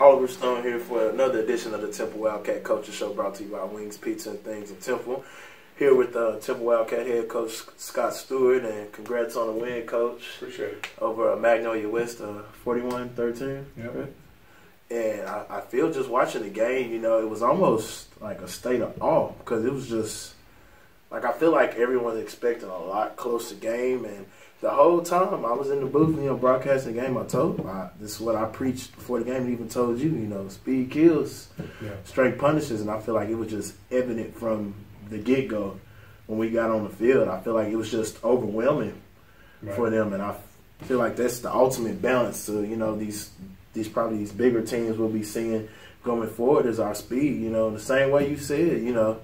Oliver Stone here for another edition of the Temple Wildcat Coaches Show, brought to you by Wings, Pizza, and Things in Temple. Here with Temple Wildcat head coach Scott Stewart, and congrats on the win, Coach. Appreciate it. Over Magnolia West, 41-13. Yep. And I feel just watching the game, you know, it was almost like a state of awe, because it was just like, I feel like everyone's expecting a lot closer game, and the whole time I was in the booth, you know, broadcasting the game, I told this is what I preached before the game, and even told you, you know, speed kills, strength punishes, and I feel like it was just evident from the get-go when we got on the field. I feel like it was just overwhelming for them, and I feel like that's the ultimate balance to, you know, these bigger teams we'll be seeing going forward is our speed. You know, the same way you said, you know,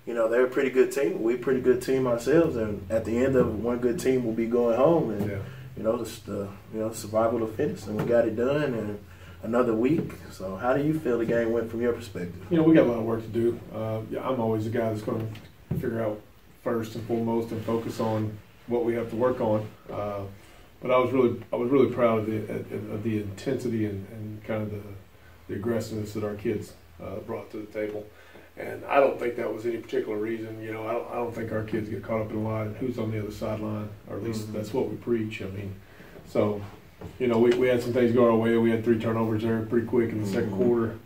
they're a pretty good team. We're a pretty good team ourselves, and at the end of one good team, we'll be going home, and you know, survival of the fittest, and we got it done, and another week. So, how do you feel the game went from your perspective? You know, we got a lot of work to do. I'm always the guy that's going to figure out first and foremost and focus on what we have to work on. But I was really proud of the intensity and kind of the aggressiveness that our kids brought to the table. And I don't think that was any particular reason. You know, I don't think our kids get caught up in a lot of who's on the other sideline, or at least that's what we preach. I mean, so, you know, we had some things go our way. We had 3 turnovers there pretty quick in the second quarter.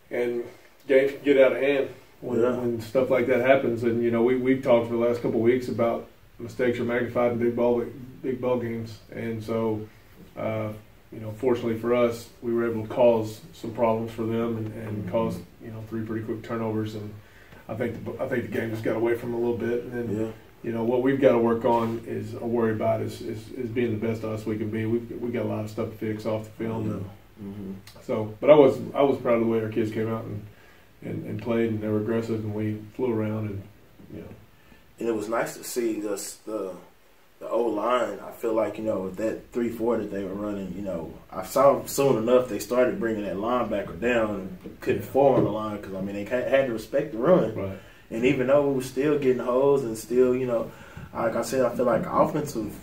And games can get out of hand when stuff like that happens. And, you know, we've talked for the last couple of weeks about mistakes are magnified in big ball games. And so, you know, fortunately for us, we were able to cause some problems for them and cause, you know, 3 pretty quick turnovers. And I think the game just got away from them a little bit. And then, you know, what we've got to work on is worry about is being the best us we can be. We got a lot of stuff to fix off the field. So, but I was proud of the way our kids came out and played, and they were aggressive, and we flew around, and you know. And it was nice to see the O-line. I feel like, you know, that 3-4 that they were running, you know, I saw soon enough they started bringing that linebacker down and couldn't form the line, because, I mean, they had to respect the run. Right. And even though we were still getting holes and still, you know, like I said, I feel like offensive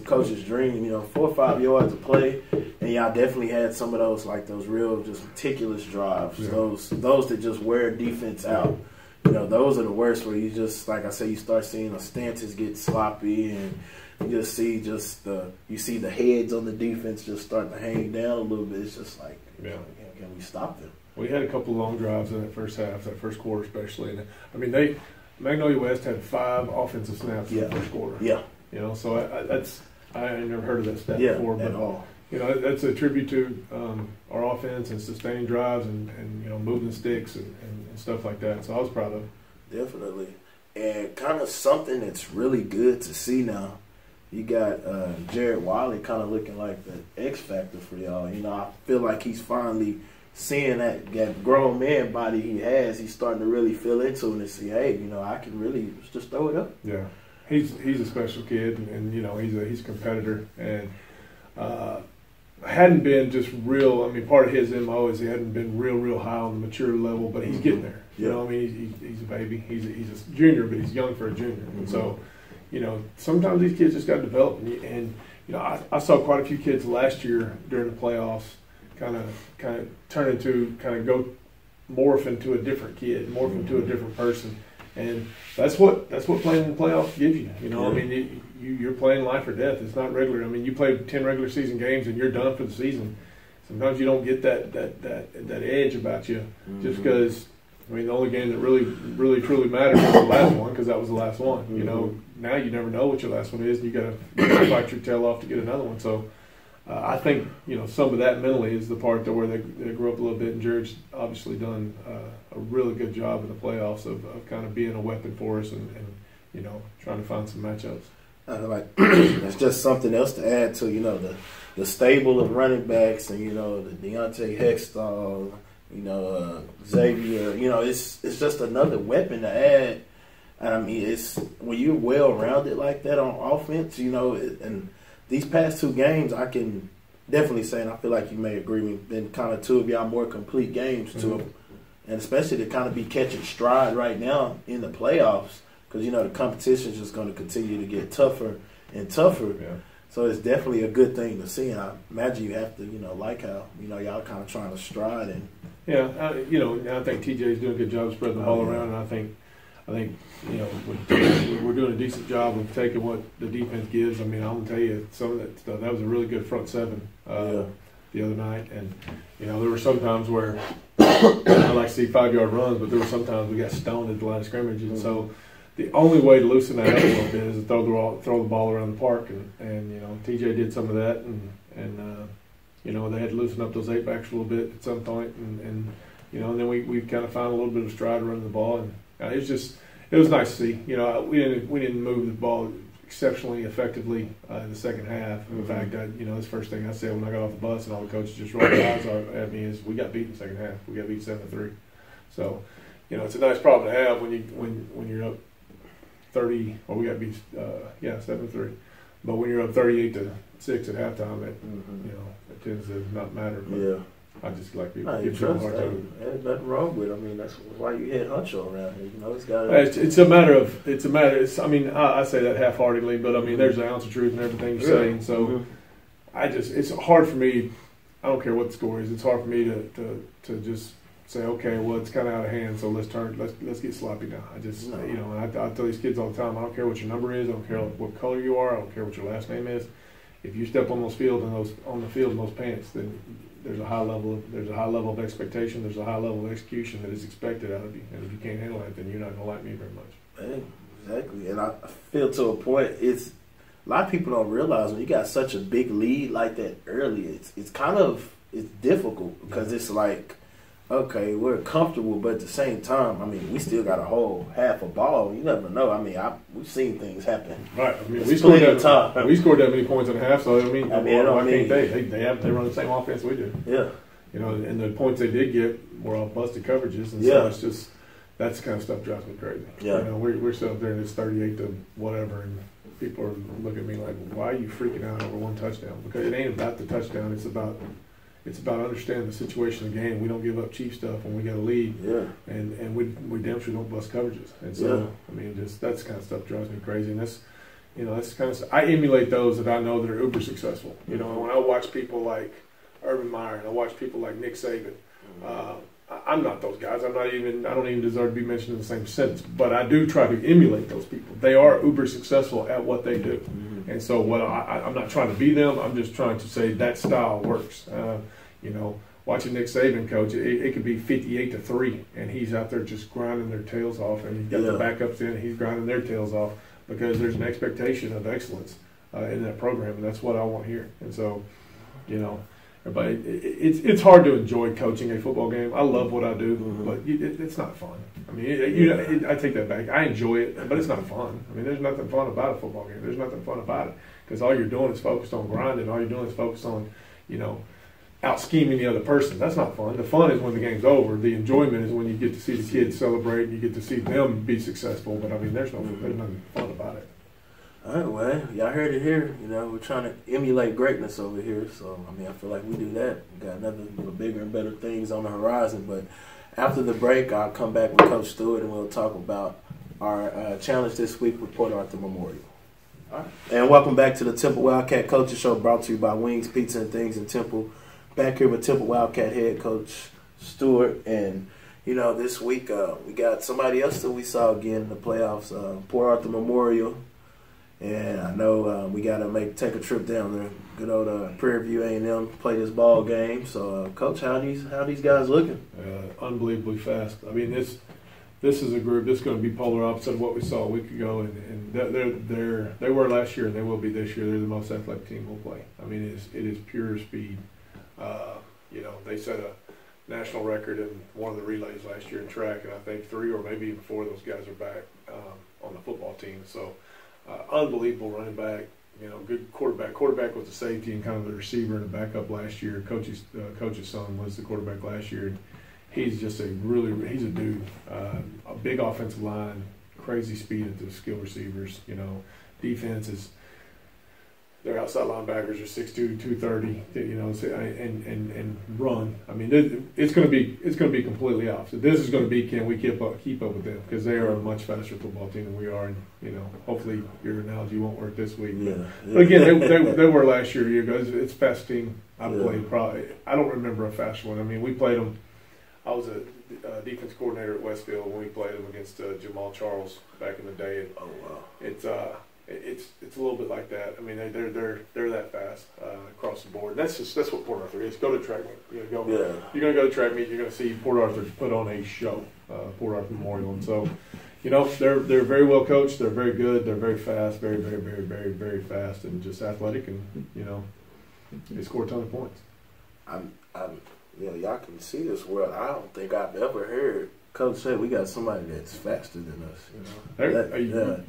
coach's dream, you know, 4 or 5 yards of play, and y'all definitely had some of those, like those real just meticulous drives, those that just wear defense out. You know, those are the worst, where you just, like I say, you start seeing the stances get sloppy, and you just see the heads on the defense just starting to hang down a little bit. It's just like, can we stop them? We had a couple of long drives in that first half, that first quarter especially. And I mean, Magnolia West had 5 offensive snaps in the first quarter. Yeah. You know, so I never heard of that stat before, but at all. You know, that's a tribute to our offense and sustaining drives and you know, moving sticks and stuff like that. So I was proud of it. Definitely. And kind of something that's really good to see now. You got Jared Wiley kind of looking like the X factor for y'all. You know, I feel like he's finally seeing that grown man body he has. He's starting to really feel into it and see, hey, you know, I can really just throw it up. Yeah. He's a special kid, and you know, he's a competitor, and hadn't been just real. I mean, part of his MO is he hadn't been real high on the mature level, but he's getting there. You know, I mean, he's a baby. He's a junior, but he's young for a junior, and so, you know, sometimes these kids just got to develop. And you know, I saw quite a few kids last year during the playoffs kind of turn into morph into a different kid, morph into a different person. And that's what playing in the playoffs gives you. You know, I mean, you're playing life or death. It's not regular. I mean, you play 10 regular season games and you're done for the season. Sometimes you don't get that edge about you, just because. I mean, the only game that really truly mattered was the last one, because that was the last one. You know, now you never know what your last one is, and you got to fight your tail off to get another one. So I think, you know, some of that mentally is the part where they grew up a little bit, and Jared's obviously done a really good job in the playoffs of kind of being a weapon for us and you know, trying to find some matchups. Like that's just something else to add to, you know, the stable of running backs, and you know, the Deontay Hextall, you know, Xavier. You know, it's just another weapon to add. And I mean, it's when you're well rounded like that on offense, you know, and these past 2 games, I can definitely say, and I feel like you may agree, we've been kind of 2 of y'all more complete games too, and especially to kind of be catching stride right now in the playoffs, because you know the competition is just going to continue to get tougher and tougher. So it's definitely a good thing to see. And I imagine you have to, like how, y'all kind of trying to stride. And yeah, I think TJ's doing a good job spreading the ball around, and I think we're doing a decent job of taking what the defense gives. I mean, I'm gonna tell you some of that stuff. That was a really good front seven the other night, and there were some times where I like to see 5-yard runs, but there were sometimes we got stoned at the line of scrimmage, and so the only way to loosen that up a little bit is to throw the ball around the park, and TJ did some of that, and they had to loosen up those 8-backs a little bit at some point, and then we kind of found a little bit of stride running the ball, and it was nice to see. We didn't move the ball exceptionally effectively in the second half. In fact, that's the first thing I said when I got off the bus, and all the coaches just rolled their eyes at me is we got beat in the second half. We got beat 7-3. So, it's a nice problem to have when you're up 30. Well, we got beat 7-3. But when you're up 38-6 at halftime, it tends to not matter. But I just like people give people a hard time. There's nothing wrong with it. I mean, that's why you hit Huncho around here. It's got. It's a matter. I say that half-heartedly, but I mean, there's an ounce of truth in everything you're saying. So, it's hard for me. I don't care what the score is. It's hard for me to just say, okay, well, it's kind of out of hand, so let's get sloppy now. And I tell these kids all the time, I don't care what your number is, I don't care what color you are, I don't care what your last name is. If you step on the field in those pants, then there's a high level of expectation, there's a high level of execution that is expected out of you. And if you can't handle it, then you're not going to like me very much. Exactly. And I feel to a point, a lot of people don't realize when you got such a big lead like that early, it's difficult because it's like, okay, we're comfortable, but at the same time, I mean, we still got a whole half a ball. You never know. I mean, we've seen things happen. Right. I mean, we scored that many points in a half, so why can't they? They run the same offense we do. Yeah. And the points they did get were all busted coverages, and so it's just that's the kind of stuff drives me crazy. Yeah. We're still up there and it's 38 to whatever, and people are looking at me like, why are you freaking out over one touchdown? Because it ain't about the touchdown. It's about understanding the situation of the game. We don't give up cheap stuff when we got a lead, and we damn sure don't bust coverages. And so, I mean, that's the kind of stuff drives me crazy. And that's kind of I emulate those that I know that are uber successful. When I watch people like Urban Meyer and I watch people like Nick Saban, I'm not those guys. I don't even deserve to be mentioned in the same sentence. But I do try to emulate those people. They are uber successful at what they do. And so I'm not trying to be them. I'm just trying to say that style works. Watching Nick Saban coach, it could be 58-3, and he's out there just grinding their tails off, and he's got the backups in, and he's grinding their tails off because there's an expectation of excellence in that program, and that's what I want here. And so, everybody, it's hard to enjoy coaching a football game. I love what I do, but it's not fun. I mean, I take that back. I enjoy it, but it's not fun. I mean, there's nothing fun about a football game. There's nothing fun about it because all you're doing is focused on grinding. All you're doing is focused on, out scheming the other person. That's not fun. The fun is when the game's over. The enjoyment is when you get to see the kids celebrate and you get to see them be successful. But I mean, there's nothing fun about it. All right, well, y'all heard it here. We're trying to emulate greatness over here. So I mean, I feel like we do that. We got nothing but bigger and better things on the horizon. But after the break, I'll come back with Coach Stewart and we'll talk about our challenge this week with Port Arthur Memorial. All right. And welcome back to the Temple Wildcat Coaches Show, brought to you by Wings, Pizza, and Things in Temple. Back here with Temple Wildcat head coach Stewart, and this week we got somebody else that we saw again in the playoffs, Port Arthur Memorial, and I know we got to take a trip down there. Good old Prairie View A&M play this ball game. So, Coach, how these guys looking? Unbelievably fast. I mean, this is a group that's going to be polar opposite of what we saw a week ago, and they were last year, and they will be this year. They're the most athletic team we'll play. I mean, it is pure speed. They set a national record in one of the relays last year in track, and I think 3 or maybe even 4 of those guys are back on the football team. So, unbelievable running back. Good quarterback. Quarterback was the safety and kind of the receiver and the backup last year. Coach's son was the quarterback last year. And he's just he's a dude. A big offensive line, crazy speed at the skill receivers. Defense is. their outside linebackers are 6'2", 230, you know, and run. I mean, it's going to be completely opposite. This is going to be, can we keep up with them, because they are a much faster football team than we are, and you know, hopefully your analogy won't work this week. But again, they were last year. It's the fast team I played. Probably I don't remember a fast one. I mean, we played them. I was a defense coordinator at Westfield when we played them against Jamal Charles back in the day. And oh wow! It's a little bit like that. I mean, they're that fast across the board. That's what Port Arthur is. Go to track meet. You're gonna go to track meet. You're gonna see Port Arthur put on a show, Port Arthur Memorial. And so, you know, they're very well coached. They're very good. They're very fast. Very, very, very, very, very fast, and just athletic. And you know, they score a ton of points. You know, y'all can see this world. I don't think I've ever heard Coach say we got somebody that's faster than us. You know,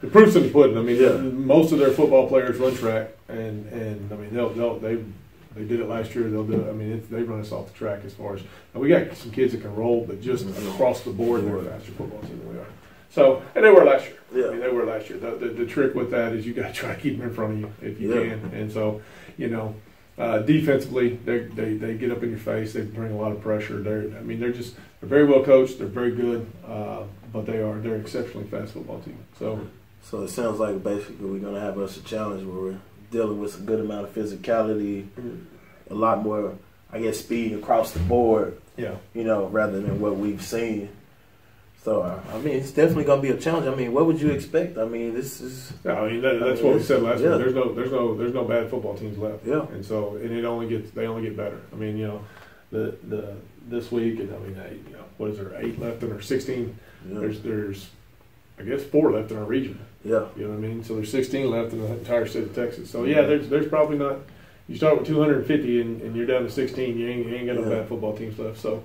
the proof's in the pudding. I mean, most of their football players run track, and I mean they did it last year. They'll do it. I mean, they run us off the track as far as. And we got some kids that can roll, but just across the board, they're a faster football team than we are. So, and they were last year. Yeah. I mean, they were last year. The trick with that is you got to try to keep them in front of you if you can. And so, you know. Defensively, they get up in your face. They bring a lot of pressure. They're very well coached. They're very good, but they're an exceptionally fast football team. So it sounds like basically we're going to have us a challenge where we're dealing with a good amount of physicality, a lot more, I guess, speed across the board. Yeah. You know, rather than what we've seen. So, I mean, it's definitely going to be a challenge. I mean, what would you expect? I mean, this is... that's what we said last week. There's no bad football teams left. Yeah. And so, they only get better. I mean, you know, this week, and I mean, you know, what is there, 8 left in our 16? Yeah. There's, I guess, 4 left in our region. Yeah. You know what I mean? So there's 16 left in the entire state of Texas. So, yeah, there's probably not... You start with 250 and you're down to 16, you ain't got no bad football teams left. So,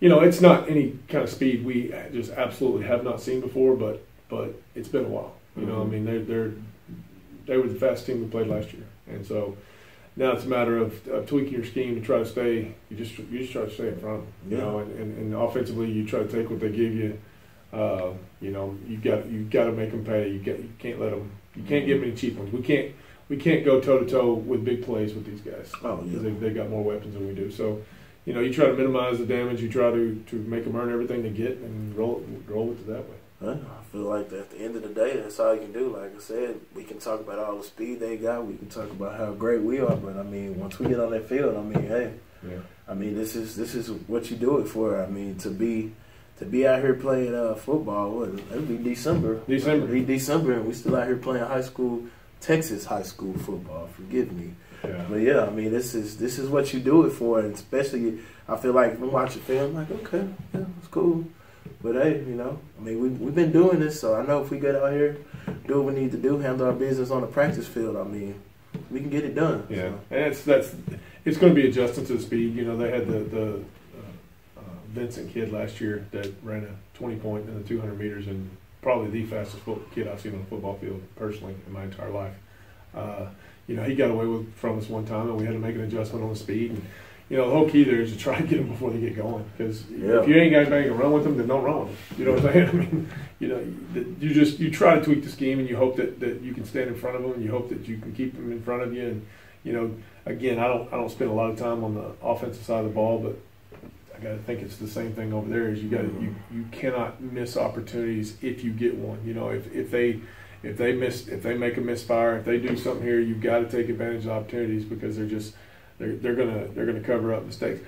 you know, it's not any kind of speed we just absolutely have not seen before, but it's been a while. You know, I mean, they were the fastest team we played last year, and so now it's a matter of tweaking your scheme to try to stay. You just try to stay in front of them, you know, and offensively you try to take what they give you. You know, you got to make them pay. You can't let them. You can't give them any cheap ones. We can't go toe to toe with big plays with these guys. Oh, yeah. Because they got more weapons than we do. So. You know, you try to minimize the damage. You try to make them earn everything they get and roll it that way. I feel like at the end of the day, that's all you can do. Like I said, we can talk about all the speed they got. We can talk about how great we are. But I mean, once we get on that field, I mean, hey, I mean, this is what you do it for. I mean, to be out here playing football. It'll be December. It'll be December, and we still out here playing Texas high school football. Forgive me. Yeah. But yeah, I mean, this is what you do it for, and especially I feel like when watching film, like, okay, yeah, it's cool. But hey, you know, I mean, we've been doing this, so I know if we get out here, do what we need to do, handle our business on the practice field, I mean, we can get it done. Yeah, so. And it's going to be adjusting to the speed. You know, they had the Vincent kid last year that ran a 20-point in the 200 meters, and probably the fastest kid I've seen on a football field personally in my entire life. You know, he got away from us one time, and we had to make an adjustment on the speed. And, you know, the whole key there is to try to get them before they get going. Because if you ain't got anybody to run with them, then don't run with them. You know what I'm saying? I mean, you know, you try to tweak the scheme, and you hope that you can stand in front of them, and you hope that you can keep them in front of you. And, you know, again, I don't spend a lot of time on the offensive side of the ball, but I got to think it's the same thing over there. Is you cannot miss opportunities if you get one. You know, if they make a misfire, if they do something here, you've got to take advantage of opportunities, because they're gonna cover up mistakes.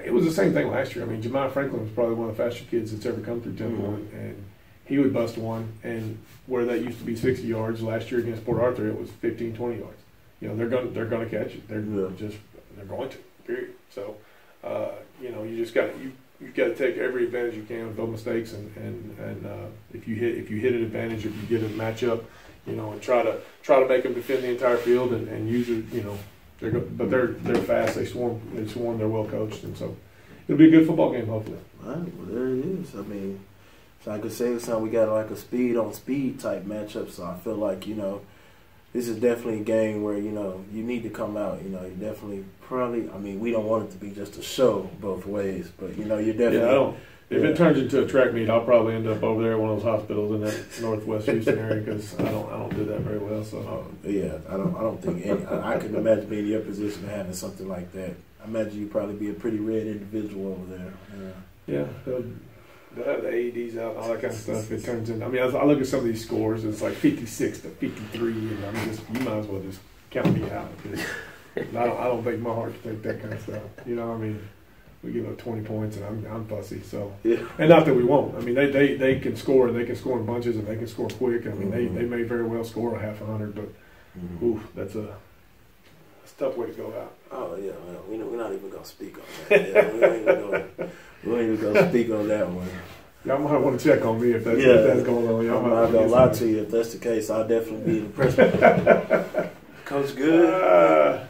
It was the same thing last year. I mean, Jemiah Franklin was probably one of the faster kids that's ever come through Temple, and he would bust one. And where that used to be 60 yards, last year against Port Arthur, it was 15, 20 yards. You know, they're gonna catch it. They're going to. Period. So, you know, you've got to take every advantage you can with those mistakes, and if you hit an advantage, if you get a matchup, you know, and try to make them defend the entire field and use it, you know, they're fast, they swarm, they're well coached, and so it'll be a good football game hopefully. All right, well there it is. I mean, so I could say we got like a speed on speed type matchup, so I feel like, you know, this is definitely a game where, you know, you need to come out. You know, you definitely probably, I mean, we don't want it to be just a show both ways, but, you know, you're definitely If it turns into a track meet, I'll probably end up over there at one of those hospitals in that Northwest Houston area because I don't do that very well. So I don't think any. I couldn't imagine being in your position and having something like that. I imagine you'd probably be a pretty red individual over there. Yeah, they'll have the AEDs out and all that kind of stuff. It turns in. I mean, I look at some of these scores. It's like 56 to 53, and I'm just, you might as well just count me out. I don't think my heart can take that kind of stuff. You know, I mean, we give up 20 points, and I'm fussy. So, and not that we won't. I mean, they can score, and they can score in bunches, and they can score quick. I mean, they may very well score a half 100, but oof, that's a tough way to go out. Oh yeah, we're not even gonna speak on that. Yeah, we ain't even gonna speak on that one. Y'all might want to check on me if that's going on. I'm not gonna lie to you. If that's the case, I'll definitely be impressed with you. Coach good.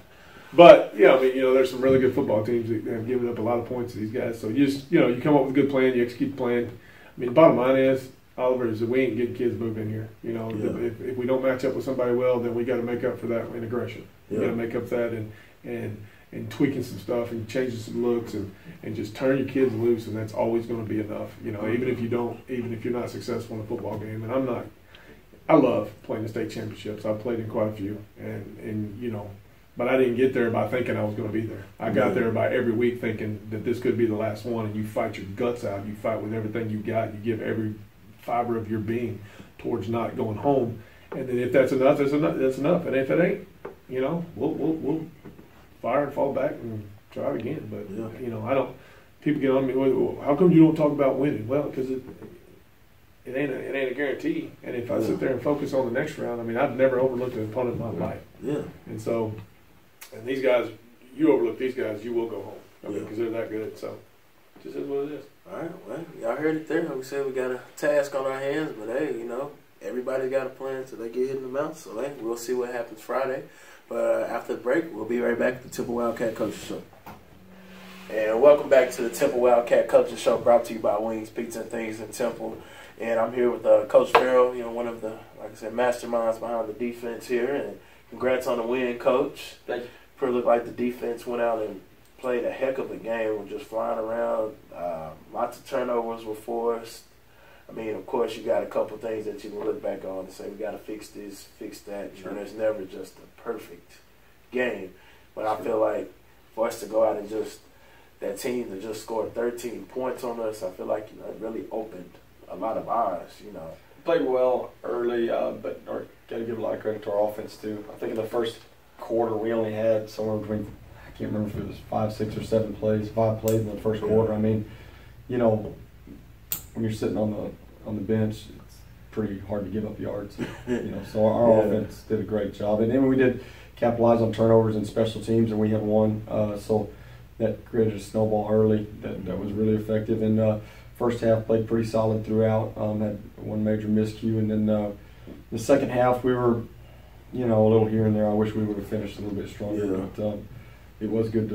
But yeah, I mean, there's some really good football teams that have given up a lot of points to these guys. So you just, you come up with a good plan, you execute the plan. I mean, the bottom line is, Oliver, is that we ain't getting kids moving here. If we don't match up with somebody well, then we got to make up for that in aggression. We got to make up for that and tweaking some stuff and changing some looks and just turn your kids loose, and that's always going to be enough. Even if you're not successful in a football game, and I love playing the state championships. I've played in quite a few, but I didn't get there by thinking I was going to be there. I got there by every week thinking that this could be the last one, and you fight your guts out. You fight with everything you got. You give every fiber of your being towards not going home. And then if that's enough, that's enough. And if it ain't, we'll fire and fall back and try it again. But I don't. People get on me. Well, how come you don't talk about winning? Well, because it ain't a guarantee. And if I sit there and focus on the next round, I mean, I've never overlooked an opponent in my life. Yeah. And so, and these guys, you overlook these guys, you will go home. I mean, because they're that good. So, it just is what it is. All right. Well, y'all heard it there. We said we got a task on our hands, but hey, everybody got a plan till they get hit in the mouth. So, hey, we'll see what happens Friday. But after the break, we'll be right back at the Temple Wildcat Coaches Show. And welcome back to the Temple Wildcat Coaches Show, brought to you by Wings, Pizza, and Things in Temple. And I'm here with Coach Farrell, one of the, like I said, masterminds behind the defense here. And congrats on the win, Coach. Thank you. Pretty looked like the defense went out and played a heck of a game. We're just flying around. Lots of turnovers were forced. I mean, of course, you got a couple things that you can look back on and say, we got to fix this, fix that. Sure. There's never just a perfect game. But I feel like for us to go out and just, that team that just scored 13 points on us, I feel like, it really opened a lot of eyes, Played well early, but got to give a lot of credit to our offense, too. I think in the first quarter, we only had somewhere between, I can't remember if it was 5, 6, or 7 plays, 5 plays in the first quarter. I mean, when you're sitting on the bench, it's pretty hard to give up yards. So our offense did a great job, and then we did capitalize on turnovers and special teams, and we had one. So that created a snowball early that was really effective. And first half played pretty solid throughout. Had one major miscue, and then the second half we were, a little here and there. I wish we would have finished a little bit stronger, but it was good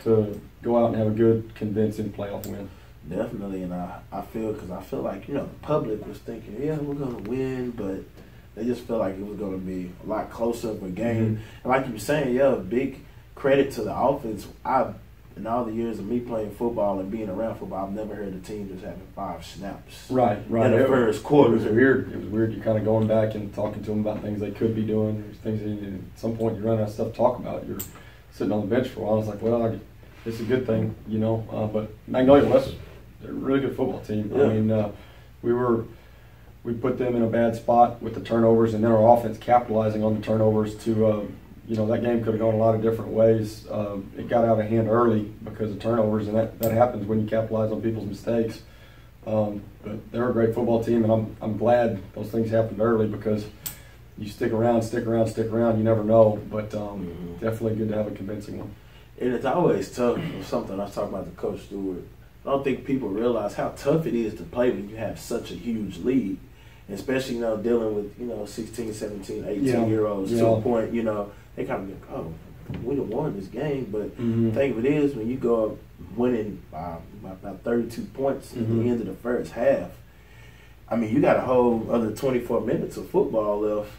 to go out and have a good, convincing playoff win. Definitely, and I feel like, the public was thinking, we're going to win, but they just felt like it was going to be a lot closer of a game. Mm-hmm. And like you were saying, big credit to the offense. In all the years of me playing football and being around football, I've never heard a team just having 5 snaps. Right. In the first quarter. It was weird. You're kind of going back and talking to them about things they could be doing. There's things that at some point you run out of stuff to talk about. You're sitting on the bench for a while. It's like, well, it's a good thing, But Magnolia West, they're a really good football team. Yeah. I mean, we put them in a bad spot with the turnovers, and then our offense capitalizing on the turnovers to, that game could have gone a lot of different ways. It got out of hand early because of turnovers, and that happens when you capitalize on people's mistakes. But they're a great football team, and I'm glad those things happened early because you stick around, you never know. But definitely good to have a convincing one. And it's always tough. Something I was talking about to Coach Stewart. I don't think people realize how tough it is to play when you have such a huge lead, especially dealing with 16, 17, 18-year-olds to a point. They kind of think, oh, we done won this game, but the thing of it is when you go up winning by about 32 points at the end of the first half, I mean, you got a whole other 24 minutes of football left,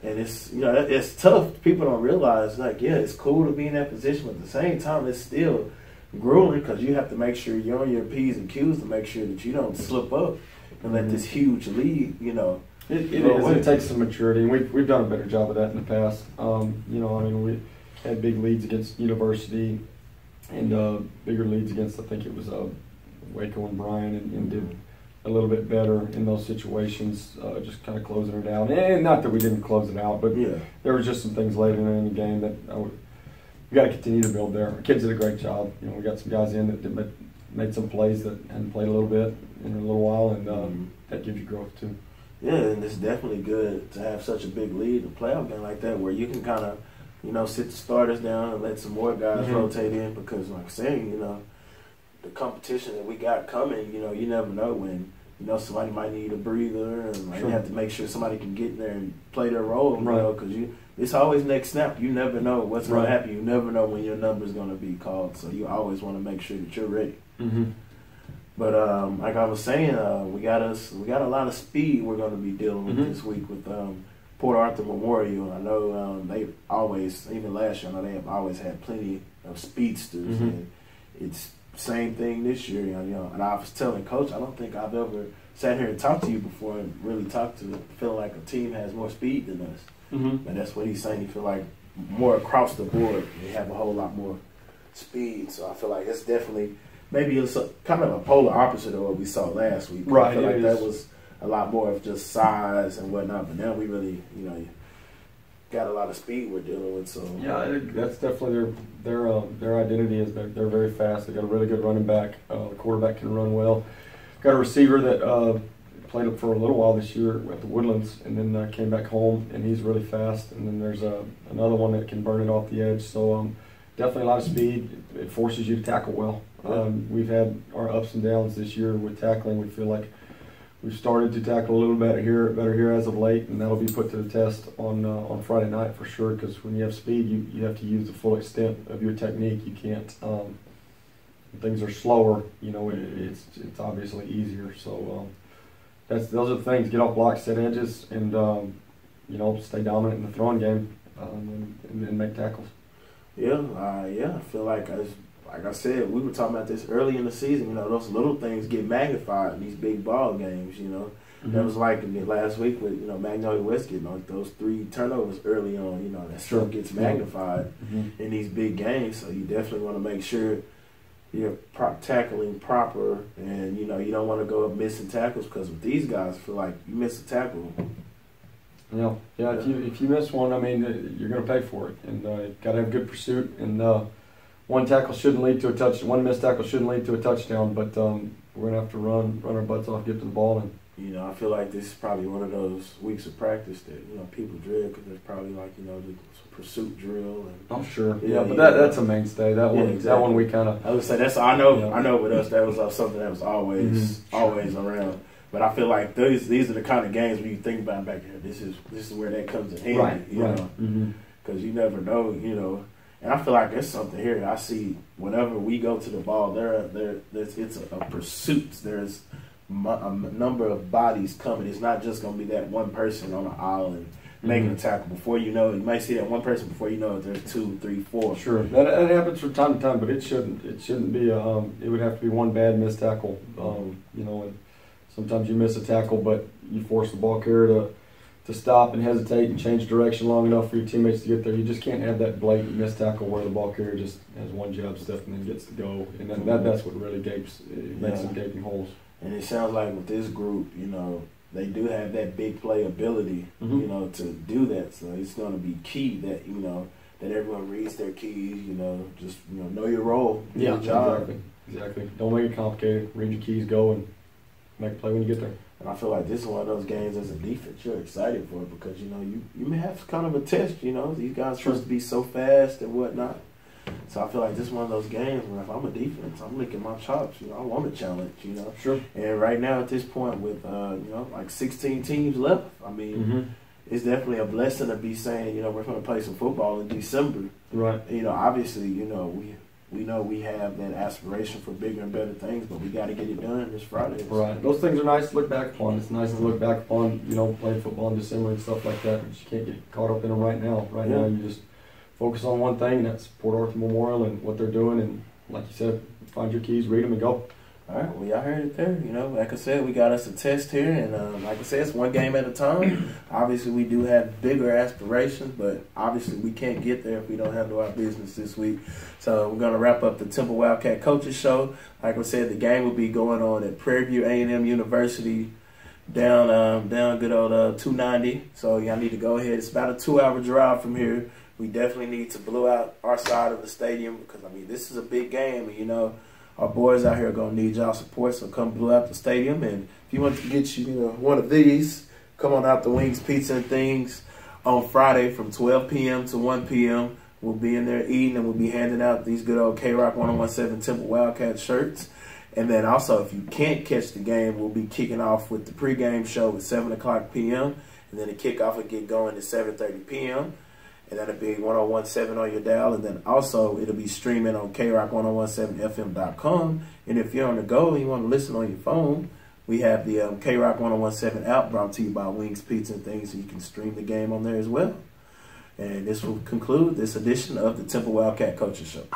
and it's tough. People don't realize, it's cool to be in that position, but at the same time, it's still grueling because you have to make sure you're on your P's and Q's to make sure that you don't slip up and let this huge lead, you know. It is. It takes some maturity, and we've done a better job of that in the past. You know, I mean, we had big leads against University and bigger leads against, I think it was Waco and Bryan, and did a little bit better in those situations, just kind of closing it out. And not that we didn't close it out, but there was just some things later in the game that we got to continue to build there. Our kids did a great job. You know, we got some guys in that made some plays that hadn't played a little bit in a little while, and that gives you growth too. Yeah, and it's definitely good to have such a big lead in a playoff game like that where you can kind of, you know, sit the starters down and let some more guys rotate in because, like I'm saying, you know, the competition that we got coming, you know, you never know when, you know, somebody might need a breather and like, you have to make sure somebody can get in there and play their role, you know, because it's always next snap. You never know what's going to happen. You never know when your number's going to be called, so you always want to make sure that you're ready. But like I was saying, we got a lot of speed we're going to be dealing with this week with Port Arthur Memorial. I know they always, even last year, I know they have always had plenty of speedsters, and it's same thing this year. You know, and I was telling Coach, I don't think I've ever sat here and talked to you before and really talked to feeling like a team has more speed than us. And that's what he's saying. He feel like more across the board, they have a whole lot more speed. So I feel like it's definitely. Maybe it's kind of a polar opposite of what we saw last week. I feel like that was a lot more of just size and whatnot, but now we really, you know, got a lot of speed we're dealing with. So yeah, that's definitely their identity is they're very fast. They got a really good running back. The quarterback can run well. Got a receiver that played up for a little while this year at the Woodlands, and then came back home, and he's really fast. And then there's another one that can burn it off the edge. So definitely a lot of speed. It forces you to tackle well. We've had our ups and downs this year with tackling. We feel like we've started to tackle a little better here as of late, and that'll be put to the test on Friday night for sure. Because when you have speed, you have to use the full extent of your technique. You can't. When things are slower, you know, it's obviously easier. So those are the things: get off blocks, set edges, and you know, stay dominant in the throwing game, and make tackles. Yeah, I feel like like I said, we were talking about this early in the season. You know, those little things get magnified in these big ball games. You know, that was like last week with Magnolia West getting like those 3 turnovers early on. You know, that stuff gets magnified in these big games. So you definitely want to make sure you're tackling proper, and you know you don't want to go up missing tackles because with these guys, I feel like you miss a tackle. Yeah. If you miss one, I mean, you're going to pay for it, and you got to have good pursuit. And one tackle shouldn't lead to a touch. One missed tackle shouldn't lead to a touchdown. But we're going to have to run our butts off, get to the ball, and. You know, I feel like this is probably one of those weeks of practice that people dread because there's probably like the pursuit drill. And I'm sure. But that's a mainstay. That one, exactly. That one we kind of. I would say that's. I know with us that was something that was always around. But I feel like these are the kind of games when you think about back here. This is where that comes in handy, you know, because you never know, you know. And I feel like there's something here. I see whenever we go to the ball, it's a pursuit. There's a number of bodies coming. It's not just going to be that one person on the island making a tackle. Before you know it, you might see that one person. Before you know it, there's 2, 3, 4. Sure, that happens from time to time, but it shouldn't. It shouldn't be. It would have to be one bad missed tackle. You know, and sometimes you miss a tackle, but you force the ball carrier to stop and hesitate and change direction long enough for your teammates to get there. You just can't have that blatant missed tackle where the ball carrier just has one jab step and then gets to go. And that's what really makes some gaping holes. And it sounds like with this group, you know, they do have that big play ability, you know, to do that. So it's going to be key that, you know, that everyone reads their keys, you know, just, you know your role, your job. Exactly. Don't make it complicated. Read your keys, go, and make a play when you get there. And I feel like this is one of those games as a defense you're excited for because, you know, you may have kind of a test, you know. These guys are supposed to be so fast and whatnot. So I feel like this is one of those games where if I'm a defense, I'm licking my chops. You know, I want a challenge, you know. Sure. And right now at this point with, you know, like 16 teams left, I mean, it's definitely a blessing to be saying, you know, we're going to play some football in December. Right. You know, obviously, you know, we know we have that aspiration for bigger and better things, but we got to get it done this Friday. Right. Those things are nice to look back upon. It's nice to look back upon, you know, playing football in December and stuff like that, but you can't get caught up in them right now. Right now, you just focus on one thing, and that's Port Arthur Memorial and what they're doing, and like you said, find your keys, read them, and go. All right, well, y'all heard it there. You know, like I said, we got us a test here, and like I said, it's one game at a time. Obviously, we do have bigger aspirations, but obviously we can't get there if we don't handle our business this week. So we're going to wrap up the Temple Wildcat Coaches Show. Like I said, the game will be going on at Prairie View A&M University down good old 290. So y'all need to go ahead. It's about a 2-hour drive from here. We definitely need to blow out our side of the stadium because, I mean, this is a big game, and, you know, our boys out here are going to need y'all support, so come blow out the stadium. And if you want to get one of these, come on out to Wings Pizza and Things on Friday from 12 p.m. to 1 p.m. We'll be in there eating, and we'll be handing out these good old K-Rock 1017 Temple Wildcat shirts. And then also, if you can't catch the game, we'll be kicking off with the pregame show at 7 o'clock p.m. And then the kickoff will get going at 7:30 p.m. And that'll be 1017 on your dial. And then also, it'll be streaming on KRock1017FM.com. And if you're on the go and you want to listen on your phone, we have the KRock 1017 app brought to you by Wings Pizza and Things, so you can stream the game on there as well. And this will conclude this edition of the Temple Wildcat Coaches Show.